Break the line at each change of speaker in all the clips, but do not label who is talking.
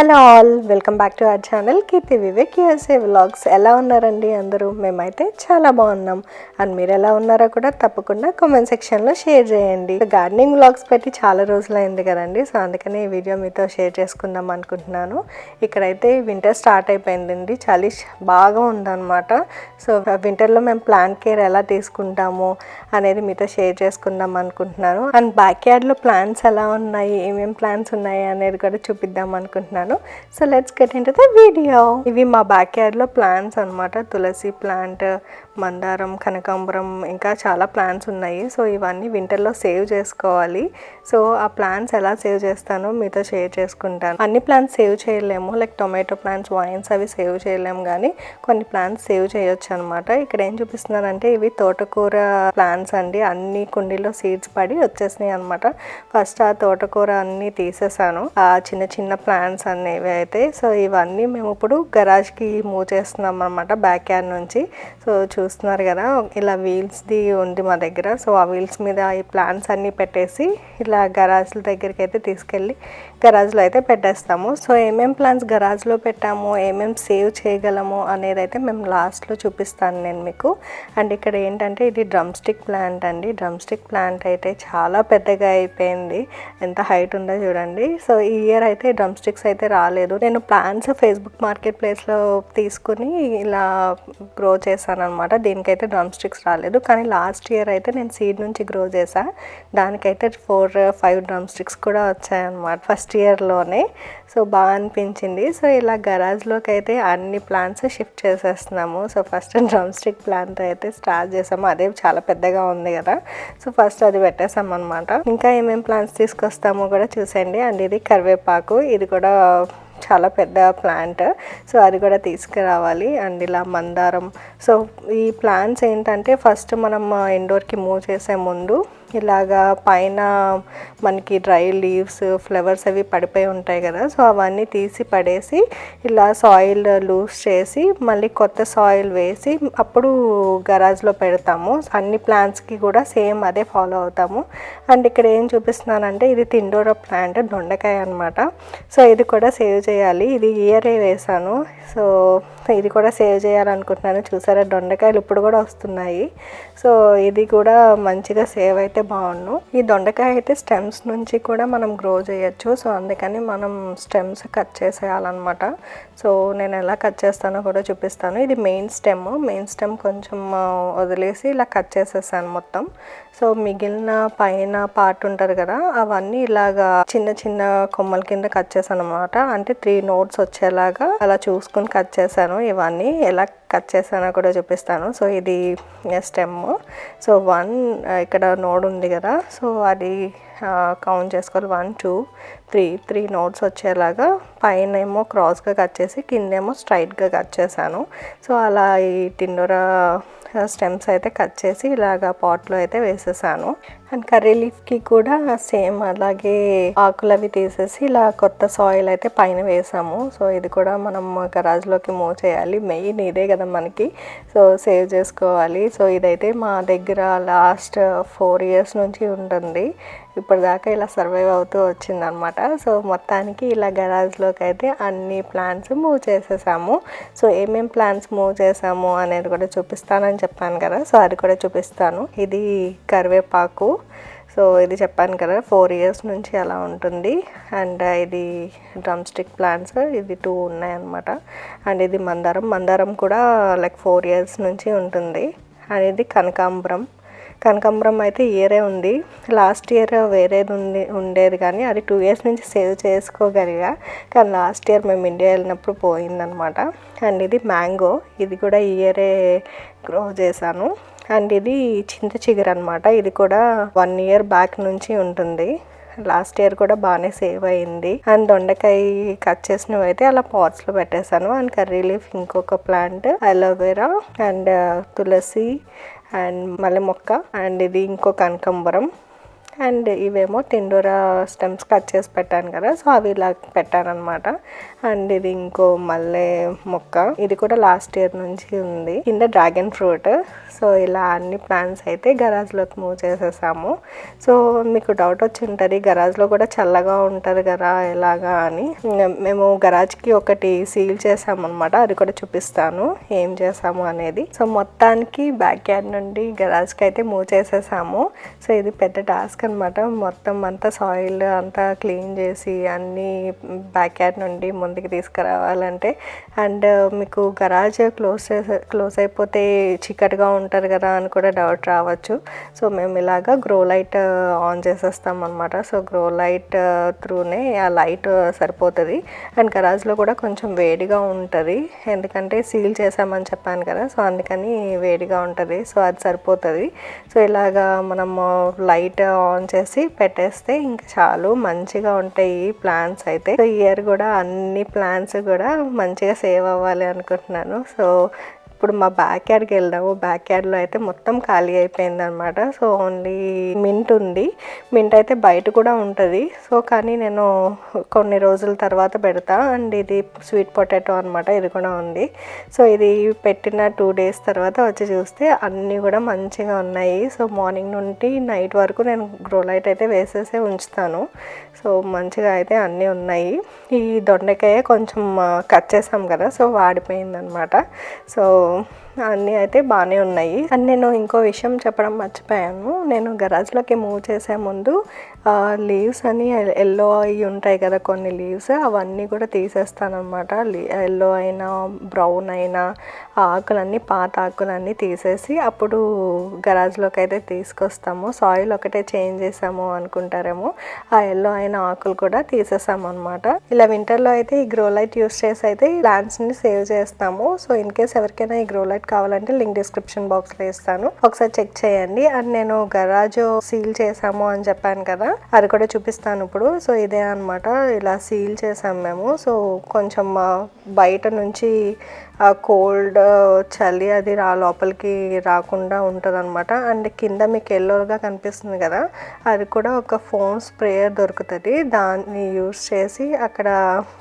Hello all, welcome back to our channel Keerthi Vivek USA vlogs. ఎలా ఉన్నారండి అందరూ? మేమైతే చాలా బాగున్నాం. అండ్ మీరు ఎలా ఉన్నారో కూడా తప్పకుండా కామెంట్ సెక్షన్లో షేర్ చేయండి. గార్డెనింగ్ వ్లాగ్స్ పెట్టి చాలా రోజులైంది కదండి, సో అందుకని ఈ వీడియో మీతో షేర్ చేసుకుందాం అనుకుంటున్నాను. ఇక్కడైతే వింటర్ స్టార్ట్ అయిపోయిందండి, చలి బాగా ఉందన్నమాట. సో వింటర్లో మేము ప్లాంట్ కేర్ ఎలా తీసుకుంటాము అనేది మీతో షేర్ చేసుకుందాం అనుకుంటున్నాను. అండ్ బ్యాక్ యార్డ్లో ప్లాంట్స్ ఎలా ఉన్నాయి, ఏమేమి ప్లాంట్స్ ఉన్నాయి అనేది కూడా చూపిద్దాం అనుకుంటున్నాను. So let's get into the video. ఇవి మా బ్యాక్ యార్డ్లో ప్లాంట్స్ అనమాట. తులసి ప్లాంట్, మందారం, కనకాంబరం, ఇంకా చాలా ప్లాంట్స్ ఉన్నాయి. సో ఇవన్నీ వింటర్లో సేవ్ చేసుకోవాలి. సో ఆ ప్లాంట్స్ ఎలా సేవ్ చేస్తానో మీతో షేర్ చేసుకుంటాను. అన్ని ప్లాంట్స్ సేవ్ చేయలేము, లైక్ టొమాటో ప్లాంట్స్, వైన్స్ అవి సేవ్ చేయలేము, కానీ కొన్ని ప్లాంట్స్ సేవ్ చేయొచ్చు అనమాట. ఇక్కడ ఏం చూపిస్తున్నానంటే ఇవి తోటకూర ప్లాంట్స్ అండి. అన్ని కుండీలో సీడ్స్ పడి వచ్చేసినాయి అనమాట. ఫస్ట్ ఆ తోటకూర అన్ని తీసేసాను, ఆ చిన్న చిన్న ప్లాంట్స్ అనేవి అయితే. సో ఇవన్నీ మేము ఇప్పుడు గరాజ్కి మూవ్ చేస్తున్నాం అనమాట, బ్యాక్ యార్డ్ నుంచి. సో చూస్తున్నారు కదా, ఇలా వీల్స్ది ఉంది మా దగ్గర. సో ఆ వీల్స్ మీద ఈ ప్లాంట్స్ అన్నీ పెట్టేసి ఇలా గరాజ్ల దగ్గరికి అయితే తీసుకెళ్ళి గరాజ్లో అయితే పెట్టేస్తాము. సో ఏమేం ప్లాంట్స్ గరాజ్లో పెట్టాము, ఏమేం సేవ్ చేయగలము అనేది అయితే మేము లాస్ట్లో చూపిస్తాను నేను మీకు. అండ్ ఇక్కడ ఏంటంటే ఇది డ్రమ్ స్టిక్ ప్లాంట్ అండి. డ్రమ్ స్టిక్ ప్లాంట్ అయితే చాలా పెద్దగా అయిపోయింది, ఎంత హైట్ ఉందో చూడండి. సో ఈ ఇయర్ అయితే డ్రమ్ స్టిక్స్ అయితే రాలేదు. నేను ప్లాంట్స్ ఫేస్బుక్ మార్కెట్ ప్లేస్లో తీసుకుని ఇలా గ్రో చేశాను అనమాట. దీనికైతే డ్రమ్ స్టిక్స్ రాలేదు, కానీ లాస్ట్ ఇయర్ అయితే నేను సీడ్ నుంచి గ్రో చేశా. దానికైతే 4-5 డ్రమ్ స్టిక్స్ కూడా వచ్చాయన్నమాట ఫస్ట్ ఇయర్లోనే. సో బాగా అనిపించింది. సో ఇలా గరాజ్లోకి అయితే అన్ని ప్లాంట్స్ షిఫ్ట్ చేసేస్తున్నాము. So first drumstick plant అయితే స్టార్ట్ చేసాము, అదే చాలా పెద్దగా ఉంది కదా. సో ఫస్ట్ అది పెట్టేసాం అనమాట. ఇంకా ఏమేమి ప్లాంట్స్ తీసుకొస్తామో కూడా చూసేయండి. అండ్ ఇది కరివేపాకు, ఇది కూడా చాలా పెద్ద ప్లాంట్. సో అది కూడా తీసుకురావాలి. అండ్ ఇలా మందారం. సో ఈ ప్లాంట్స్ ఏంటంటే ఫస్ట్ మనం ఇండోర్కి మూవ్ చేసే ముందు ఇలాగా పైన మనకి డ్రై లీవ్స్, ఫ్లవర్స్ అవి పడిపోయి ఉంటాయి కదా. సో అవన్నీ తీసి పడేసి ఇలా సాయిల్ లూజ్ చేసి మళ్ళీ కొత్త సాయిల్ వేసి అప్పుడు గరాజ్లో పెడతాము. అన్ని ప్లాంట్స్కి కూడా సేమ్ అదే ఫాలో అవుతాము. అండ్ ఇక్కడ ఏం చూపిస్తున్నానంటే ఇది తిండోరా ప్లాంట్, దొండకాయ అనమాట. సో ఇది కూడా సేవ్ చేయాలి. ఇది ఇయరే వేసాను, సో ఇది కూడా సేవ్ చేయాలనుకుంటున్నాను. చూసారా, దొండకాయలు ఇప్పుడు కూడా వస్తున్నాయి. సో ఇది కూడా మంచిగా సేవ్ అయితే బాగుండు. ఈ దొండకాయ అయితే స్టెమ్స్ నుంచి కూడా మనం గ్రో చేయొచ్చు. సో అందుకని మనం స్టెమ్స్ కట్ చేసేయాలన్నమాట. సో నేను ఎలా కట్ చేస్తానో కూడా చూపిస్తాను. ఇది మెయిన్ స్టెమ్ కొంచెం వదిలేసి ఇలా కట్ చేసేసాను మొత్తం. సో మిగిలిన పైన పార్ట్ ఉంటుంది కదా, అవన్నీ ఇలాగా చిన్న చిన్న కొమ్మల కింద కట్ చేశాను అనమాట. అంటే 3 నోట్స్ వచ్చేలాగా అలా చూసుకుని కట్ చేశాను. ఇవన్నీ ఎలా కట్ చేశానో కూడా చూపిస్తాను. సో ఇది స్టెమ్. సో 1 ఇక్కడ నోడ్ ఉంది కదా, సో అది కౌంట్ చేసుకోవాలి. 1 2 3 నోట్స్ వచ్చేలాగా పైన ఏమో క్రాస్గా కట్ చేసి కిందేమో స్ట్రైట్గా కట్ చేశాను. సో అలా ఈ టిండోరా స్టెమ్స్ అయితే కట్ చేసి ఇలాగా పాట్లో అయితే వేసేసాను. అండ్ కర్రీ లీఫ్కి కూడా సేమ్ అలాగే ఆకులు అవి తీసేసి ఇలా కొత్త సాయిల్ అయితే పైన వేసాము. సో ఇది కూడా మనం గరాజ్లోకి మూవ్ చేయాలి. మెయిన్ ఇదే కదా మనకి, సో సేవ్ చేసుకోవాలి. సో ఇదైతే మా దగ్గర లాస్ట్ 4 ఇయర్స్ నుంచి ఉంటుంది. ఇప్పటిదాకా ఇలా సర్వైవ్ అవుతూ వచ్చిందనమాట. సో మొత్తానికి ఇలా గరాజ్లోకి అయితే అన్ని ప్లాంట్స్ మూవ్ చేసేసాము. సో ఏమేం ప్లాంట్స్ మూవ్ చేసాము అనేది కూడా చూపిస్తానని చెప్పాను కదా, సో అది కూడా చూపిస్తాను. ఇది కరివేపాకు. సో ఇది చెప్పాను కదా 4 ఇయర్స్ నుంచి అలా ఉంటుంది. అండ్ ఇది డ్రమ్ స్టిక్ ప్లాంట్స్, ఇది 2 ఉన్నాయన్నమాట. అండ్ ఇది మందారం కూడా లైక్ 4 ఇయర్స్ నుంచి ఉంటుంది. అండ్ ఇది కనకాంబరం అయితే ఇయరే ఉంది. లాస్ట్ ఇయర్ వేరేది ఉండేది, కానీ అది 2 ఇయర్స్ నుంచి సేవ్ చేసుకోగలిగా, కానీ లాస్ట్ ఇయర్ మేము ఇండియా వెళ్ళినప్పుడు పోయిందనమాట. అండ్ ఇది మ్యాంగో, ఇది కూడా ఇయరే గ్రో చేశాను. అండ్ ఇది చింత చిగురు అనమాట. ఇది కూడా 1 ఇయర్ బ్యాక్ నుంచి ఉంటుంది. లాస్ట్ ఇయర్ కూడా బాగానే సేవ్ అయింది. అండ్ దొండకాయ కట్ చేసినవి అయితే అలా పాట్స్లో పెట్టేశాను. అండ్ కర్రీ లీఫ్ ఇంకొక plant, aloe vera and tulsi and మల్లె మొక్క. అండ్ ఇది ఇంకో కనకాంబరం. అండ్ ఇవేమో టిండోరా స్టెమ్స్ కట్ చేసి పెట్టాను కదా, సో అవి ఇలా పెట్టాను అనమాట. అండ్ ఇది ఇంకో మల్లె మొక్క, ఇది కూడా లాస్ట్ ఇయర్ నుంచి ఉంది. కింద డ్రాగన్ ఫ్రూట్. సో ఇలా అన్ని ప్లాంట్స్ అయితే గరాజ్లోకి మూవ్ చేసేసాము. సో మీకు డౌట్ వచ్చి ఉంటుంది, గరాజ్లో కూడా చల్లగా ఉంటుంది కదా ఎలాగా అని. మేము గరాజ్కి ఒకటి సీల్ చేసాము అనమాట, అది కూడా చూపిస్తాను ఏం చేసాము అనేది. సో మొత్తానికి బ్యాక్ యార్డ్ నుండి గరాజ్కి అయితే మూవ్ చేసేసాము. సో ఇది పెద్ద టాస్క్ అనమాట. మొత్తం అంతా సాయిల్ అంతా క్లీన్ చేసి అన్నీ బ్యాక్ యార్డ్ నుండి ముందుకు తీసుకురావాలంటే. అండ్ మీకు గరాజ్ క్లోజ్ అయిపోతే చీకటిగా ఉంటుంది కదా అని కూడా డౌట్ రావచ్చు. సో మేము ఇలాగా గ్రో లైట్ ఆన్ చేసేస్తాం అనమాట. సో గ్రో లైట్ త్రూనే ఆ లైట్ సరిపోతుంది. అండ్ గరాజ్లో కూడా కొంచెం వేడిగా ఉంటుంది, ఎందుకంటే సీల్ చేసామని చెప్పాను కదా, సో అందుకని వేడిగా ఉంటుంది. సో అది సరిపోతుంది. సో ఇలాగా మనము లైట్ ఆన్ చేసి పెట్టేస్తే ఇంకా చాలు, మంచిగా ఉంటాయి ఈ ప్లాంట్స్ అయితే. సో ఇయర్ కూడా అన్ని ప్లాంట్స్ కూడా మంచిగా సేవ్ అవ్వాలి అనుకుంటున్నాను. సో ఇప్పుడు మా బ్యాక్ యార్డ్కి వెళ్దాము. బ్యాక్ యార్డ్లో అయితే మొత్తం ఖాళీ అయిపోయింది అనమాట. సో ఓన్లీ మింట్ ఉంది. మింట్ అయితే బయట కూడా ఉంటుంది. సో కానీ నేను కొన్ని రోజుల తర్వాత పెడతా. అండ్ ఇది స్వీట్ పొటాటో అనమాట, ఇది కూడా ఉంది. సో ఇది పెట్టిన 2 days తర్వాత వచ్చి చూస్తే అన్నీ కూడా మంచిగా ఉన్నాయి. సో మార్నింగ్ నుండి నైట్ వరకు నేను గ్రో లైట్ అయితే వేసేసే ఉంచుతాను. సో మంచిగా అయితే అన్నీ ఉన్నాయి. ఈ దొండకాయ కొంచెం కట్ చేసాం కదా, సో వాడిపోయిందనమాట. సో అన్నీ అయితే బాగానే ఉన్నాయి. అండ్ నేను ఇంకో విషయం చెప్పడం మర్చిపోయాను. నేను గరాజ్లోకి మూవ్ చేసే ముందు లీవ్స్ అని ఎల్లో అవి ఉంటాయి కదా కొన్ని లీవ్స్, అవన్నీ కూడా తీసేస్తాను అనమాట. ఎల్లో అయినా బ్రౌన్ అయినా ఆకులన్నీ, పాత ఆకులన్నీ తీసేసి అప్పుడు గరాజ్లోకి అయితే తీసుకొస్తాము. సాయిల్ ఒకటే చేంజ్ చేసాము అనుకుంటారేమో, ఆ ఎల్లో అయిన ఆకులు కూడా తీసేసాము అనమాట. ఇలా వింటర్లో అయితే ఈ గ్రో లైట్ యూస్ చేసి అయితే ప్లాంట్స్ని సేవ్ చేస్తాము. సో ఇన్ కేస్ ఎవరికైనా ఈ గ్రో లైట్ కావాలంటే లింక్ డిస్క్రిప్షన్ బాక్స్లో ఇస్తాను, ఒకసారి చెక్ చేయండి. అండ్ నేను గరాజ్ సీల్ చేసాము అని చెప్పాను కదా, అది కూడా చూపిస్తాను ఇప్పుడు. సో ఇదే అనమాట, ఇలా సీల్ చేసాం మేము. సో కొంచెం బయట నుంచి కోల్డ్ చలి అది లోపలికి రాకుండా ఉంటుంది అనమాట. అండ్ కింద మీకు ఎల్లోగా కనిపిస్తుంది కదా, అది కూడా ఒక ఫోమ్ స్ప్రేయర్ దొరుకుతుంది, దాన్ని యూస్ చేసి అక్కడ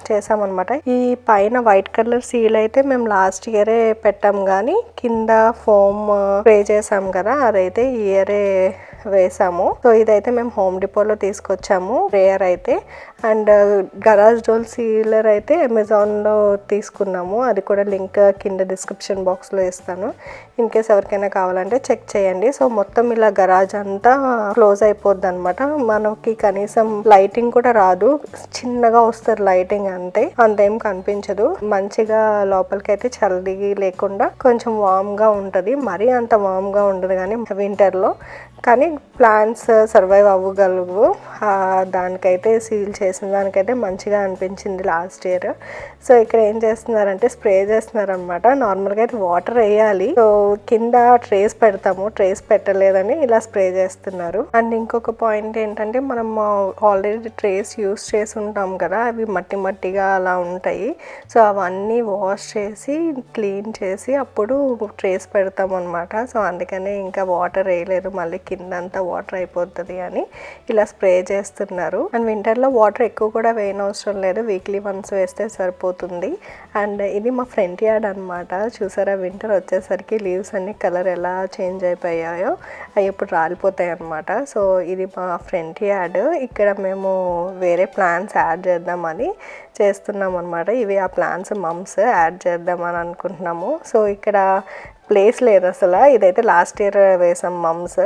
చేసామన్నమాట. ఈ పైన వైట్ కలర్ సీల్ అయితే మేము లాస్ట్ ఇయరే పెట్టాం, కానీ కింద ఫోమ్ స్ప్రే చేసాం కదా, అదైతే ఈ ఇయరే వేసాము. సో ఇదైతే మేము హోమ్ డిపోలో తీసుకొచ్చాము స్ప్రేయర్ అయితే. అండ్ గరాజ్ డోల్ సీలర్ అయితే అమెజాన్లో తీసుకున్నాము, అది కూడా లింక్ కింద డిస్క్రిప్షన్ బాక్స్లో ఇస్తాను. ఇన్ కేస్ ఎవరికైనా కావాలంటే చెక్ చేయండి. సో మొత్తం ఇలా గరాజ్ అంతా క్లోజ్ అయిపోద్ది అనమాట. మనకి కనీసం లైటింగ్ కూడా రాదు, చిన్నగా వస్తుంది లైటింగ్, అంతేం కనిపించదు. మంచిగా లోపలికి అయితే చల్లి లేకుండా కొంచెం వామ్గా ఉంటుంది, మరీ అంత వామ్గా ఉండదు కానీ వింటర్లో. కానీ ప్లాంట్స్ సర్వైవ్ అవ్వగలవు. దానికైతే సీల్ చేసిన దానికైతే మంచిగా అనిపించింది లాస్ట్ ఇయర్. సో ఇక్కడ ఏం చేస్తున్నారంటే స్ప్రే చేస్తున్నారనమాట. నార్మల్గా అయితే వాటర్ వేయాలి, సో కింద ట్రేస్ పెడతాము, ట్రేస్ పెట్టలేదని ఇలా స్ప్రే చేస్తున్నారు. అండ్ ఇంకొక పాయింట్ ఏంటంటే, మనం ఆల్రెడీ ట్రేస్ యూస్ చేసి ఉంటాం కదా, అవి మట్టి మట్టిగా అలా ఉంటాయి. సో అవన్నీ వాష్ చేసి క్లీన్ చేసి అప్పుడు ట్రేస్ పెడతాం అనమాట. సో అందుకనే ఇంకా వాటర్ వేయలేదు, మళ్ళీ కింద అంతా వాటర్ అయిపోతుంది అని ఇలా స్ప్రే చేస్తున్నారు. అండ్ వింటర్లో వాటర్ ఎక్కువ కూడా వేయనవసరం లేదు, వీక్లీ వన్స్ వేస్తే సరిపోతుంది. అండ్ ఇది మా ఫ్రంట్ యార్డ్ అనమాట. చూసారా, వింటర్ వచ్చేసరికి లీవ్స్ అన్ని కలర్ ఎలా చేంజ్ అయిపోయాయో, అవి ఇప్పుడు రాలిపోతాయి అనమాట. సో ఇది మా ఫ్రంట్ యార్డ్. ఇక్కడ మేము వేరే ప్లాంట్స్ యాడ్ చేద్దామని చేస్తున్నాం అనమాట. ఇవి ఆ ప్లాంట్స్ మమ్స్ యాడ్ చేద్దామని అనుకుంటున్నాము. సో ఇక్కడ ప్లేస్ లేదు అసలు, ఇదైతే లాస్ట్ ఇయర్ వేసాం మమ్స్.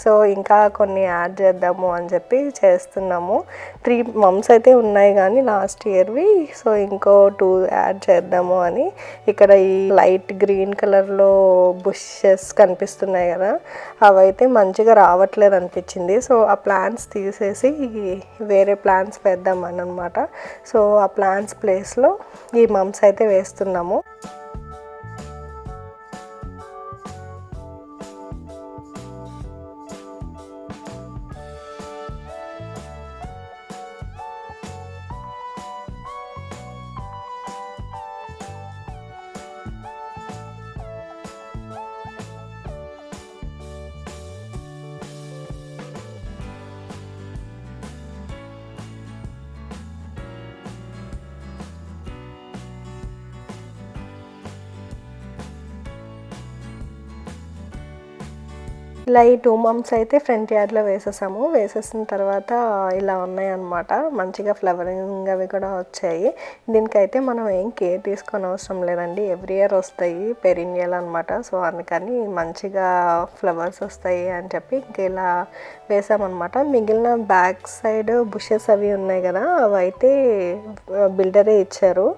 సో ఇంకా కొన్ని యాడ్ చేద్దాము అని చెప్పి చేస్తున్నాము. 3 మమ్స్ అయితే ఉన్నాయి కానీ లాస్ట్ ఇయర్వి. సో ఇంకో 2 యాడ్ చేద్దాము అని. ఇక్కడ ఈ లైట్ గ్రీన్ కలర్లో బుషెస్ కనిపిస్తున్నాయి కదా, అవైతే మంచిగా రావట్లేదు అనిపించింది. సో ఆ ప్లాంట్స్ తీసేసి వేరే ప్లాంట్స్ వేద్దామని అనమాట. సో ఆ ప్లాంట్స్ ప్లేస్లో ఈ మమ్స్ అయితే వేస్తున్నాము. ఇలా ఈ 2 మంత్స్ అయితే ఫ్రంట్ యార్డ్లో వేసేసాము. వేసేసిన తర్వాత ఇలా ఉన్నాయన్నమాట. మంచిగా ఫ్లవరింగ్ అవి కూడా వచ్చాయి. దీనికైతే మనం ఏం కేర్ తీసుకొని అవసరం లేదండి, ఎవ్రీ ఇయర్ వస్తాయి, పెరినియల్ అనమాట. సో అందుకని మంచిగా ఫ్లవర్స్ వస్తాయి అని చెప్పి ఇంక ఇలా వేసామన్నమాట. మిగిలిన బ్యాక్ సైడ్ బుషెస్ అవి ఉన్నాయి కదా, అవైతే బిల్డరే ఇచ్చారు.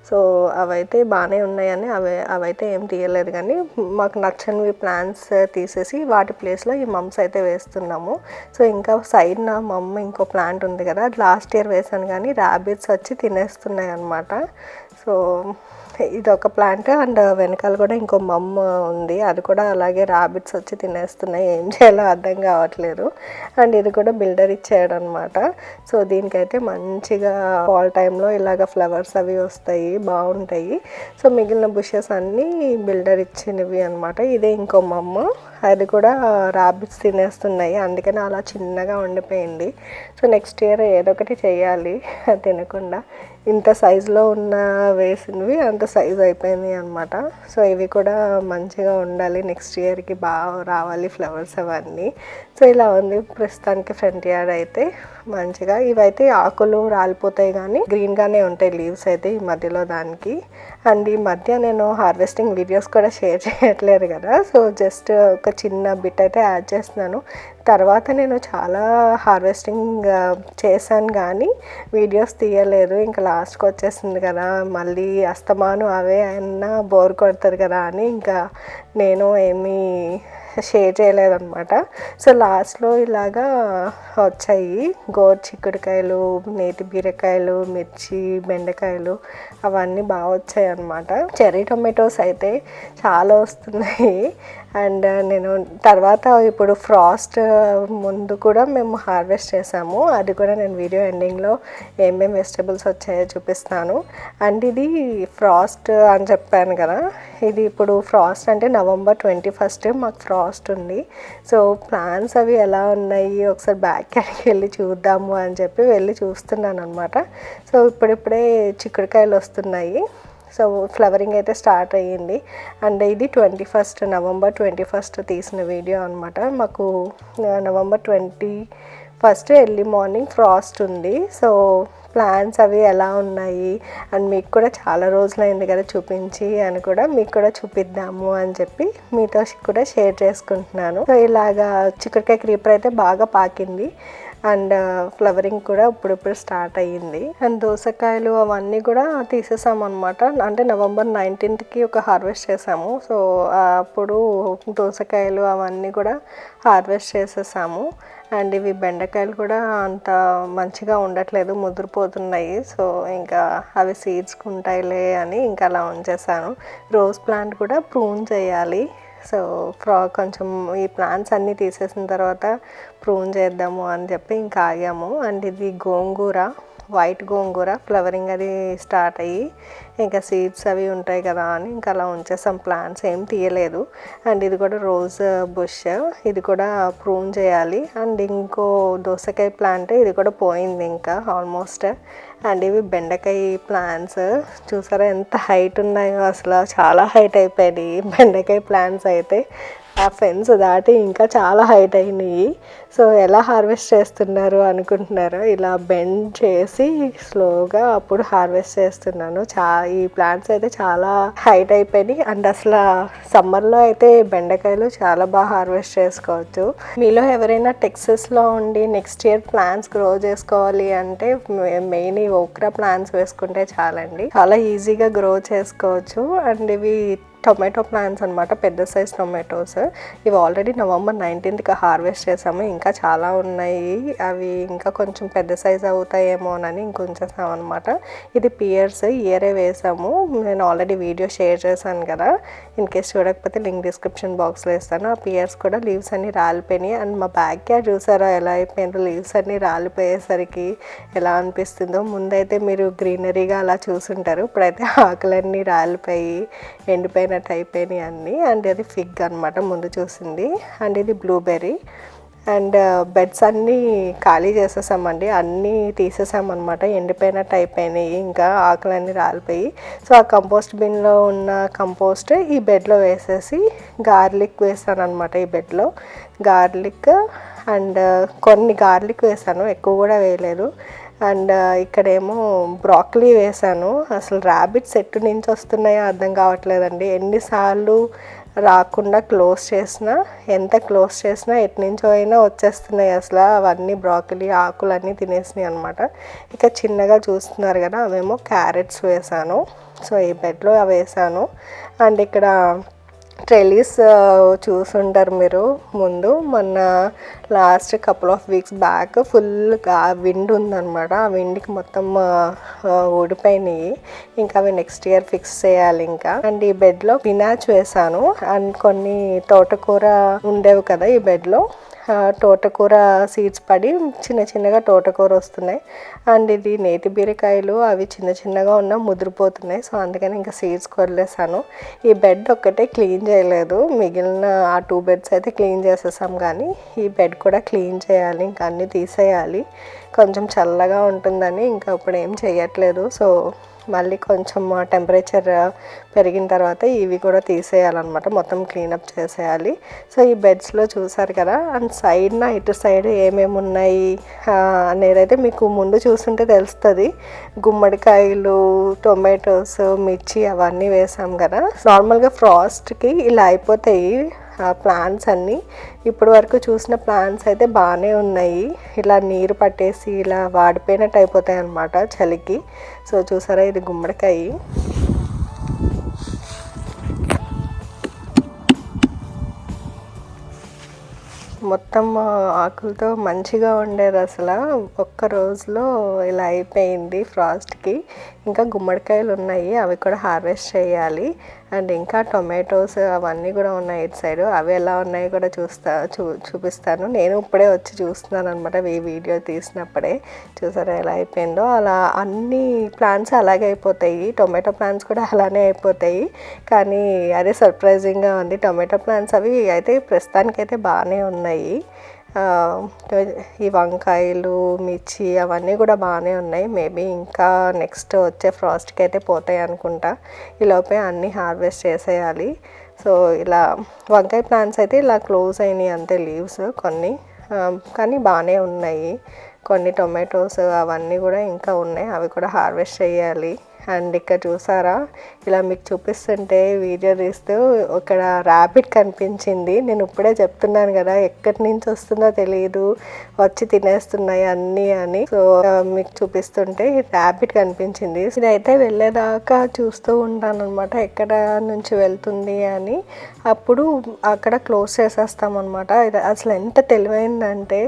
సో అవైతే బాగానే ఉన్నాయని అవైతే ఏం తీయలేదు, కానీ మాకు నచ్చనివి ప్లాంట్స్ తీసేసి వాటి ప్లేస్లో ఈ మమ్స్ అయితే వేస్తున్నాము. సో ఇంకా సైడ్ నా మమ్ ఇంకో ప్లాంట్ ఉంది కదా, అది లాస్ట్ ఇయర్ వేసాను కానీ ర్యాబిట్స్ వచ్చి తినేస్తున్నాయి అన్నమాట. సో ఇది ఒక ప్లాంట్ అండ్ వెనకాల కూడా ఇంకో మమ్ ఉంది, అది కూడా అలాగే ర్యాబిట్స్ వచ్చి తినేస్తున్నాయి, ఏం చేయాలో అర్థం కావట్లేదు. అండ్ ఇది కూడా బిల్డర్ ఇచ్చాడు అనమాట. సో దీనికైతే మంచిగా ఫాల్ టైంలో ఇలాగ ఫ్లవర్స్ అవి వస్తాయి, బాగుంటాయి. సో మిగిలిన బుషెస్ అన్నీ బిల్డర్ ఇచ్చినవి అనమాట. ఇదే ఇంకో మమ్, అది కూడా ర్యాబిట్స్ తినేస్తున్నాయి, అందుకని అలా చిన్నగా ఉండిపోయింది. సో నెక్స్ట్ ఇయర్ ఏదో ఒకటి చేయాలి తినకుండా. ఇంత సైజులో ఉన్న వేసినవి అంత సైజ్ అయిపోయింది అనమాట. సో ఇవి కూడా మంచిగా ఉండాలి, నెక్స్ట్ ఇయర్కి బాగా రావాలి ఫ్లవర్స్ అవన్నీ. సో ఇలా ఉంది ప్రస్తుతానికి ఫ్రంట్ యార్డ్ అయితే. మంచిగా ఇవైతే ఆకులు రాలిపోతాయి కానీ గ్రీన్గానే ఉంటాయి లీవ్స్ అయితే ఈ మధ్యలో దానికి. అండ్ ఈ మధ్య నేను హార్వెస్టింగ్ వీడియోస్ కూడా షేర్ చేయట్లేదు కదా, సో జస్ట్ ఒక చిన్న బిట్ అయితే యాడ్ చేస్తున్నాను. తర్వాత నేను చాలా హార్వెస్టింగ్ చేశాను కానీ వీడియోస్ తీయలేదు, ఇంకా లాస్ట్కి వచ్చేసింది కదా, మళ్ళీ అస్తమాను అవే అయినా బోర్ కొడుతుంది కదా అని ఇంకా నేను ఏమీ షేర్ చేయలేదన్నమాట. సో లాస్ట్లో ఇలాగా వచ్చాయి గోరు చిక్కుడుకాయలు, నేతి బీరకాయలు, మిర్చి, బెండకాయలు అవన్నీ బాగా వచ్చాయి అన్నమాట. చెర్రీ టొమాటోస్ అయితే చాలా వస్తున్నాయి. అండ్ నేను తర్వాత ఇప్పుడు ఫ్రాస్ట్ ముందు కూడా మేము హార్వెస్ట్ చేసాము, అది కూడా నేను వీడియో ఎండింగ్లో ఏమేమి వెజిటబుల్స్ వచ్చాయో చూపిస్తాను. అండ్ ఇది ఫ్రాస్ట్ అని చెప్పాను కదా, ఇది ఇప్పుడు ఫ్రాస్ట్ అంటే November 21 మాకు ఫ్రాస్ట్ ఉంది. సో ప్లాన్స్ అవి ఎలా ఉన్నాయి ఒకసారి బ్యాక్ యార్డ్కి వెళ్ళి చూద్దాము అని చెప్పి వెళ్ళి చూస్తున్నాను అనమాట. సో ఇప్పుడిప్పుడే చిక్కుడుకాయలు వస్తున్నాయి. సో ఫ్లవరింగ్ అయితే స్టార్ట్ అయ్యింది. అండ్ ఇది November 21 తీసిన వీడియో అనమాట. మాకు November 21 ఎర్లీ మార్నింగ్ ఫ్రాస్ట్ ఉంది. సో ప్లాన్స్ అవి ఎలా ఉన్నాయి అండ్ మీకు కూడా చాలా రోజులైంది కదా చూపించి అని కూడా మీకు కూడా చూపిద్దాము అని చెప్పి మీతో కూడా షేర్ చేసుకుంటున్నాను. సో ఇలాగా చిక్కుడుకాయ క్రీపర్ అయితే బాగా పాకింది అండ్ ఫ్లవరింగ్ కూడా ఇప్పుడిప్పుడు స్టార్ట్ అయ్యింది. అండ్ దోసకాయలు అవన్నీ కూడా తీసేసాము అనమాట. అంటే November 19కి ఒక హార్వెస్ట్ చేసాము. సో అప్పుడు దోసకాయలు అవన్నీ కూడా హార్వెస్ట్ చేసేసాము. అండ్ ఇవి బెండకాయలు కూడా అంత మంచిగా ఉండట్లేదు, ముదిరిపోతున్నాయి. సో ఇంకా అవి సీడ్స్కి ఉంటాయిలే అని ఇంకా అలా ఉంచేసాను. రోజ్ ప్లాంట్ కూడా ప్రూన్ చేయాలి. సో కొంచెం ఈ ప్లాంట్స్ అన్నీ తీసేసిన తర్వాత ప్రూన్ చేద్దాము అని చెప్పి ఇంకా ఆగాము. అండ్ ఇది గోంగూర, వైట్ గోంగూర ఫ్లవరింగ్ అది స్టార్ట్ అయ్యి ఇంకా సీడ్స్ అవి ఉంటాయి కదా అని ఇంకా అలా ఉంచేసాం, ప్లాంట్స్ ఏం తీయలేదు. అండ్ ఇది కూడా రోజ్ బుష్, ఇది కూడా ప్రూన్ చేయాలి. అండ్ ఇంకో దోసకాయ ప్లాంట్, ఇది కూడా పోయింది ఇంకా ఆల్మోస్ట్. అండ్ ఇవి బెండకాయ ప్లాంట్స్ చూసారా ఎంత హైట్ ఉన్నాయో, అసలు చాలా హైట్ అయిపోయాయి బెండకాయ ప్లాంట్స్ అయితే. ఆ ఫెన్స్ దాటి ఇంకా చాలా హైట్ అయినాయి. సో ఎలా హార్వెస్ట్ చేస్తున్నారు అనుకుంటున్నారో, ఇలా బెండ్ చేసి స్లోగా అప్పుడు హార్వెస్ట్ చేస్తున్నాను. ఈ ప్లాంట్స్ అయితే చాలా హైట్ అయిపోయినాయి. అండ్ అసలు సమ్మర్లో అయితే బెండకాయలు చాలా బాగా హార్వెస్ట్ చేసుకోవచ్చు. మీలో ఎవరైనా టెక్సస్లో ఉండి నెక్స్ట్ ఇయర్ ప్లాంట్స్ గ్రో చేసుకోవాలి అంటే మెయిన్ ఈ ఓక్రా ప్లాంట్స్ వేసుకుంటే చాలండి, చాలా ఈజీగా గ్రో చేసుకోవచ్చు. అండ్ ఇవి టొమాటో ప్లాంట్స్ అనమాట, పెద్ద సైజ్ టొమాటోస్. ఇవి ఆల్రెడీ November 19కి హార్వెస్ట్ చేసాము, ఇంకా చాలా ఉన్నాయి. అవి ఇంకా కొంచెం పెద్ద సైజ్ అవుతాయేమోనని ఇంకొంచేసాం అనమాట. ఇది పియర్స్ ఇయరే వేసాము, నేను ఆల్రెడీ వీడియో షేర్ చేశాను కదా, ఇన్ కేస్ చూడకపోతే లింక్ డిస్క్రిప్షన్ బాక్స్లో ఇస్తాను. ఆ పియర్స్ కూడా లీవ్స్ అన్నీ రాలిపోయినాయి. అండ్ మా బ్యాక్ యార్డ్ చూసారా ఎలా అయిపోయిందో, లీవ్స్ అన్నీ రాలిపోయేసరికి ఎలా అనిపిస్తుందో. ముందైతే మీరు గ్రీనరీగా అలా చూసుంటారు, ఇప్పుడైతే ఆకులన్నీ రాలిపోయి ఎండిపోయినట్టు అయిపోయినాయి అన్నీ. అండ్ అది ఫిగ్ అనమాట ముందు చూసింది. అండ్ ఇది బ్లూబెర్రీ. అండ్ బెడ్స్ అన్నీ ఖాళీ చేసేసామండి, అన్నీ తీసేసామన్నమాట. ఎండిపోయినట్టు అయిపోయినాయి, ఇంకా ఆకులన్నీ రాలిపోయి. సో ఆ కంపోస్ట్ బిన్లో ఉన్న కంపోస్ట్ ఈ బెడ్లో వేసేసి గార్లిక్ వేసాను అనమాట. ఈ బెడ్లో గార్లిక్ అండ్ కొన్ని గార్లిక్ వేసాను, ఎక్కువ కూడా వేయలేదు. అండ్ ఇక్కడేమో బ్రాకలీ వేసాను. అసలు ర్యాబిట్స్ ఎటు నుంచి వస్తున్నాయో అర్థం కావట్లేదండి. ఎన్నిసార్లు రాకుండా క్లోజ్ చేసినా, ఎంత క్లోజ్ చేసినా ఎటు నుంచో అయినా వచ్చేస్తున్నాయి. అసలు అవన్నీ బ్రాకలీ ఆకులన్నీ తినేసినాయి అనమాట. ఇక చిన్నగా చూస్తున్నారు కదా, అవేమో క్యారెట్స్ వేసాను. సో ఈ బెడ్లో అవి వేసాను. అండ్ ఇక్కడ ట్రెలీస్ చూసుంటారు మీరు ముందు, మొన్న last couple of weeks back ఫుల్గా విండ్ ఉందన్నమాట. ఆ విండ్కి మొత్తం ఊడిపోయినాయి. ఇంకా అవి నెక్స్ట్ ఇయర్ ఫిక్స్ చేయాలి ఇంకా. అండ్ ఈ బెడ్లో పినాచ్ వేసాను. అండ్ కొన్ని తోటకూర ఉండేవి కదా ఈ బెడ్లో, తోటకూర సీడ్స్ పడి చిన్న చిన్నగా తోటకూర వస్తున్నాయి. అండ్ ఇది నేతి బీరకాయలు, అవి చిన్న చిన్నగా ఉన్న ముదిరిపోతున్నాయి. సో అందుకని ఇంకా సీడ్స్ వదిలేసాను. ఈ బెడ్ ఒక్కటే క్లీన్ చేయలేదు, మిగిలిన ఆ 2 బెడ్స్ అయితే క్లీన్ చేసేసాం. కానీ ఈ బెడ్ కూడా క్లీన్ చేయాలి, ఇంకా అన్నీ తీసేయాలి. కొంచెం చల్లగా ఉంటుందని ఇంకా ఇప్పుడు ఏం చేయట్లేదు. సో మళ్ళీ కొంచెం టెంపరేచర్ పెరిగిన తర్వాత ఇవి కూడా తీసేయాలన్నమాట, మొత్తం క్లీనప్ చేసేయాలి. సో ఈ బెడ్స్లో చూసారు కదా, అండ్ సైడ్న ఇటు సైడ్ ఏమేమి ఉన్నాయి అనేదైతే మీకు ముందు చూస్తుంటే తెలుస్తుంది. గుమ్మడికాయలు, టొమాటోస్, మిర్చి అవన్నీ వేసాం కదా. నార్మల్గా ఫ్రాస్ట్కి ఇలా అయిపోతాయి ప్లాంట్స్ అన్నీ. ఇప్పటి వరకు చూసిన ప్లాంట్స్ అయితే బాగానే ఉన్నాయి, ఇలా నీరు పట్టేసి ఇలా వాడిపోయినట్టు అయిపోతాయి అన్నమాట చలికి. సో చూసారా, ఇది గుమ్మడికాయ. మొత్తం ఆకులతో మంచిగా ఉండేది, అసలు ఒక్క రోజులో ఇలా అయిపోయింది ఫ్రాస్ట్కి. ఇంకా గుమ్మడికాయలు ఉన్నాయి, అవి కూడా హార్వెస్ట్ చేయాలి. అండ్ ఇంకా టొమాటోస్ అవన్నీ కూడా ఉన్నాయి ఇటు సైడ్, అవి ఎలా ఉన్నాయో కూడా చూపిస్తాను. నేను ఇప్పుడే వచ్చి చూస్తున్నాను అనమాట, ఈ వీడియో తీసినప్పుడే. చూసారా ఎలా అయిపోయిందో. అలా అన్ని ప్లాంట్స్ అలాగే అయిపోతాయి, టొమాటో ప్లాంట్స్ కూడా అలానే అయిపోతాయి. కానీ అదే సర్ప్రైజింగ్గా ఉంది. టొమాటో ప్లాంట్స్ అవి అయితే ప్రస్తుతానికైతే బాగానే ఉన్నాయి. ఈ వంకాయలు, మిర్చి అవన్నీ కూడా బాగానే ఉన్నాయి. మేబీ ఇంకా నెక్స్ట్ వచ్చే ఫ్రాస్ట్కి అయితే పోతాయి అనుకుంటా. ఈలోపే అన్నీ హార్వెస్ట్ చేసేయాలి. సో ఇలా వంకాయ ప్లాంట్స్ అయితే ఇలా క్లోజ్ అయినాయి అంతే, లీవ్స్ కొన్ని, కానీ బాగానే ఉన్నాయి. కొన్ని టొమాటోస్ అవన్నీ కూడా ఇంకా ఉన్నాయి, అవి కూడా హార్వెస్ట్ చేయాలి. అండ్ ఇక్కడ చూసారా, ఇలా మీకు చూపిస్తుంటే వీడియో తీస్తూ ఇక్కడ ర్యాబిట్ కనిపించింది. నేను ఇప్పుడే చెప్తున్నాను కదా, ఎక్కడి నుంచి వస్తుందో తెలియదు, వచ్చి తినేస్తున్నాయి అన్నీ అని. సో మీకు చూపిస్తుంటే ర్యాబిట్ కనిపించింది. ఇదైతే వెళ్ళేదాకా చూస్తూ ఉంటాను అనమాట, ఎక్కడ నుంచి వెళ్తుంది అని. అప్పుడు అక్కడ క్లోజ్ చేసేస్తాం అనమాట. ఇది అసలు ఎంత తెలివైందంటే,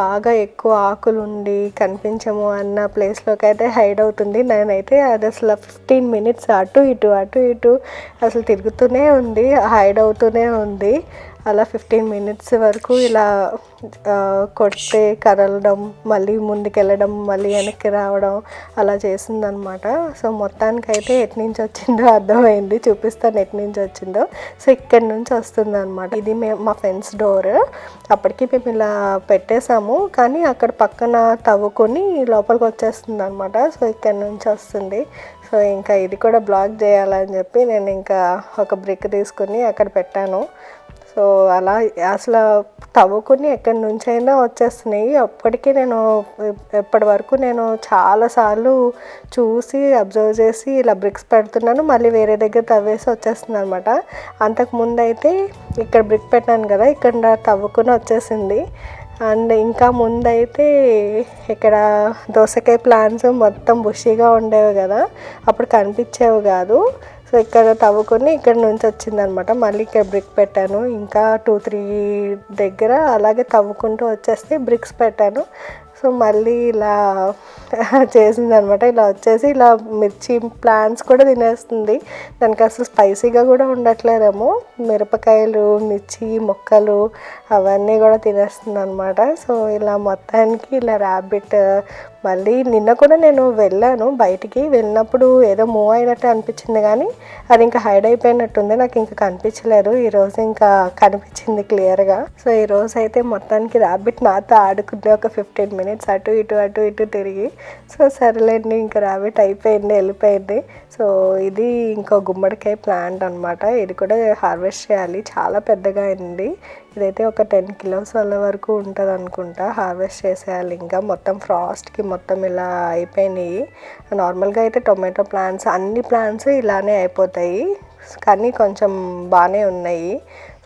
బాగా ఎక్కువ ఆకులు ఉండి కనిపించము అన్న ప్లేస్లోకి అయితే హైడ్ అవుతుంది. నేనైతే అది అసలు 15 మినిట్స్ అటు ఇటు అసలు తిరుగుతూనే ఉంది, హైడ్ అవుతూనే ఉంది. అలా 15 మినిట్స్ వరకు ఇలా కొట్టే కదలడం, మళ్ళీ ముందుకెళ్ళడం, మళ్ళీ వెనక్కి రావడం అలా చేసిందనమాట. సో మొత్తానికైతే ఎటు నుంచి వచ్చిందో అర్థమైంది, చూపిస్తాను ఎటు నుంచి వచ్చిందో. సో ఇక్కడి నుంచి వస్తుంది అనమాట. ఇది మా ఫ్రెండ్స్ డోర్. అప్పటికి మేము ఇలా పెట్టేసాము, కానీ అక్కడ పక్కన తవ్వుకొని లోపలికి వచ్చేస్తుంది అనమాట. సో ఇక్కడి నుంచి వస్తుంది. సో ఇంకా ఇది కూడా బ్లాక్ చేయాలని చెప్పి నేను ఇంకా ఒక బ్రిక్ తీసుకుని అక్కడ పెట్టాను. సో అలా అసలు తవ్వుకుని ఎక్కడి నుంచి అయినా వచ్చేస్తున్నాయి. అప్పటికి నేను ఇప్పటి వరకు నేను చాలాసార్లు చూసి అబ్జర్వ్ చేసి ఇలా బ్రిక్స్ పెడుతున్నాను, మళ్ళీ వేరే దగ్గర తవ్వేసి వచ్చేస్తుంది అనమాట. అంతకుముందు అయితే ఇక్కడ బ్రిక్ పెట్టాను కదా, ఇక్కడ తవ్వుకుని వచ్చేసింది. అండ్ ఇంకా ముందైతే ఇక్కడ దోసకాయ ప్లాంట్స్ మొత్తం బుషీగా ఉండేవి కదా, అప్పుడు కనిపించేవి కాదు. సో ఇక్కడ తవ్వుకొని ఇక్కడ నుంచి వచ్చిందనమాట. మళ్ళీ ఇక్కడ బ్రిక్ పెట్టాను, ఇంకా 2-3 దగ్గర అలాగే తవ్వుకుంటూ వచ్చేస్తే బ్రిక్స్ పెట్టాను. సో మళ్ళీ ఇలా చేసిందనమాట. ఇలా వచ్చేసి ఇలా మిర్చి ప్లాంట్స్ కూడా తినేస్తుంది. దానికి అసలు స్పైసీగా కూడా ఉండట్లేదేమో, మిరపకాయలు, మిర్చి మొక్కలు అవన్నీ కూడా తినేస్తుంది అనమాట. సో ఇలా మొత్తానికి ఇలా ర్యాబిట్ మళ్ళీ నిన్న కూడా నేను వెళ్ళాను బయటికి, వెళ్ళినప్పుడు ఏదో మూవ్ అయినట్టు అనిపించింది కానీ అది ఇంకా హైడ్ అయిపోయినట్టుంది, నాకు ఇంకా కనిపించలేదు. ఈరోజు ఇంకా కనిపించింది క్లియర్గా. సో ఈరోజు అయితే మొత్తానికి ర్యాబిట్ నాతో ఆడుకుంటే ఒక 15 minutes అటు ఇటు తిరిగి, సో సరేలేండి ఇంకా ర్యాబిట్ అయిపోయింది, వెళ్ళిపోయింది. సో ఇది ఇంకో గుమ్మడికాయ ప్లాంట్ అనమాట, ఇది కూడా హార్వెస్ట్ చేయాలి, చాలా పెద్దగా అయింది. ఇదైతే ఒక 10 kilos వరకు ఉంటుంది అనుకుంటా. హార్వెస్ట్ చేసేయాలి, ఇంకా మొత్తం ఫ్రాస్ట్కి మొత్తం ఇలా అయిపోయినాయి. నార్మల్గా అయితే టొమాటో ప్లాంట్స్ అన్ని ప్లాంట్స్ ఇలానే అయిపోతాయి, కానీ కొంచెం బాగానే ఉన్నాయి.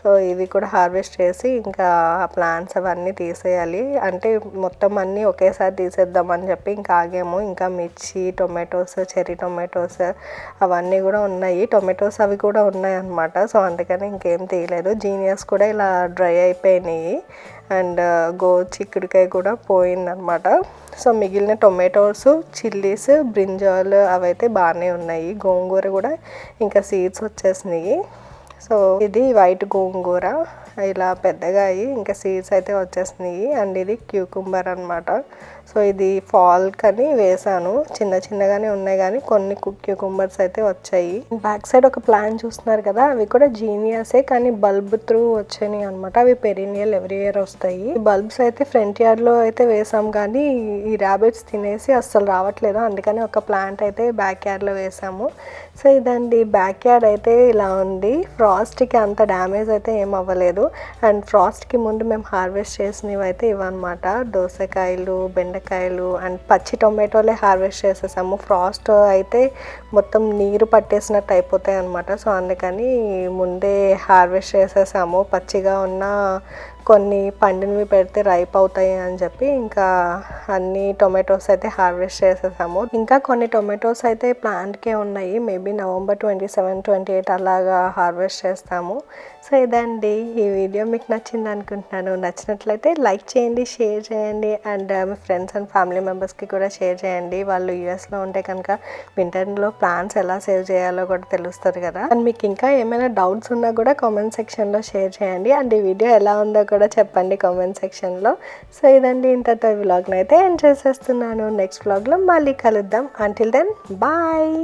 సో ఇవి కూడా హార్వెస్ట్ చేసి ఇంకా ఆ ప్లాంట్స్ అవన్నీ తీసేయాలి. అంటే మొత్తం అన్నీ ఒకేసారి తీసేద్దామని చెప్పి ఇంకా ఆగాము. ఇంకా మిర్చి, టొమాటోస్, చెర్రీ టొమాటోస్ అవన్నీ కూడా ఉన్నాయి, టొమాటోస్ అవి కూడా ఉన్నాయి అన్నమాట. సో అందుకని ఇంకేం తీయలేదు. జీనియస్ కూడా ఇలా డ్రై అయిపోయినాయి అండ్ చిక్కుడుకాయ కూడా పోయిందనమాట. సో మిగిలిన టొమాటోస్, చిల్లీస్, బ్రింజాల్ అవైతే బాగానే ఉన్నాయి. గోంగూర కూడా ఇంకా సీడ్స్ వచ్చేసినాయి. సో ఇది వైట్ గోంగూర ఇలా పెద్దగా అయ్యి ఇంకా సీడ్స్ అయితే వచ్చేసినాయి. అండ్ ఇది క్యూకుంబర్ అనమాట. సో ఇది ఫాల్ కని వేసాను, చిన్నగానే ఉన్నాయి కానీ కొన్ని క్యూకుంబర్స్ అయితే వచ్చాయి. బ్యాక్ సైడ్ ఒక ప్లాంట్ చూస్తున్నారు కదా, అవి కూడా జీనియసే కానీ బల్బ్ త్రూ వచ్చాయి అనమాట. అవి పెరీనియల్ ఎవ్రీ ఇయర్ వస్తాయి. ఈ బల్బ్స్ అయితే ఫ్రంట్ యార్డ్లో అయితే వేసాం కానీ ఈ ర్యాబిట్స్ తినేసి అస్సలు రావట్లేదు, అందుకని ఒక ప్లాంట్ అయితే బ్యాక్ యార్డ్లో వేసాము. సో ఇదండి బ్యాక్ యార్డ్ అయితే ఇలా ఉంది. ఫ్రాస్ట్కి అంత డ్యామేజ్ అయితే ఏం అవ్వలేదు. అండ్ ఫ్రాస్ట్కి ముందు మేము హార్వెస్ట్ చేసినవి అయితే ఇవన్నమాట, దోసకాయలు, బెండకాయలు అండ్ పచ్చి టొమాటోలే హార్వెస్ట్ చేసేసాము. ఫ్రాస్ట్ అయితే మొత్తం నీరు పట్టేసినట్టు అయిపోతాయి అన్నమాట. సో అందుకని ముందే హార్వెస్ట్ చేసేసాము. పచ్చిగా ఉన్న కొన్ని పండినవి పెడితే రైప్ అవుతాయి అని చెప్పి ఇంకా అన్ని టొమాటోస్ అయితే హార్వెస్ట్ చేసేసాము. ఇంకా కొన్ని టొమాటోస్ అయితే ప్లాంట్కే ఉన్నాయి, మేబీ November 27, 28 అలాగా హార్వెస్ట్ చేస్తాము. సో ఇదండి ఈ వీడియో మీకు నచ్చింది అనుకుంటున్నాను. నచ్చినట్లయితే లైక్ చేయండి, షేర్ చేయండి and me friends and family మెంబర్స్కి కూడా షేర్ చేయండి. వాళ్ళు యూఎస్లో ఉంటే కనుక వింటర్లో ప్లాంట్స్ ఎలా సేవ్ చేయాలో కూడా తెలుస్తుంది కదా. అండ్ మీకు ఇంకా ఏమైనా డౌట్స్ ఉన్నా కూడా కామెంట్ సెక్షన్లో షేర్ చేయండి. అండ్ ఈ వీడియో ఎలా ఉందో కూడా చెప్పండి కామెంట్ సెక్షన్లో. సో ఇదండి ఇంతతో వ్లాగ్ని అయితే ఎండ్ చేసేస్తున్నాను. నెక్స్ట్ వ్లాగ్లో మళ్ళీ కలుద్దాం. Until then bye.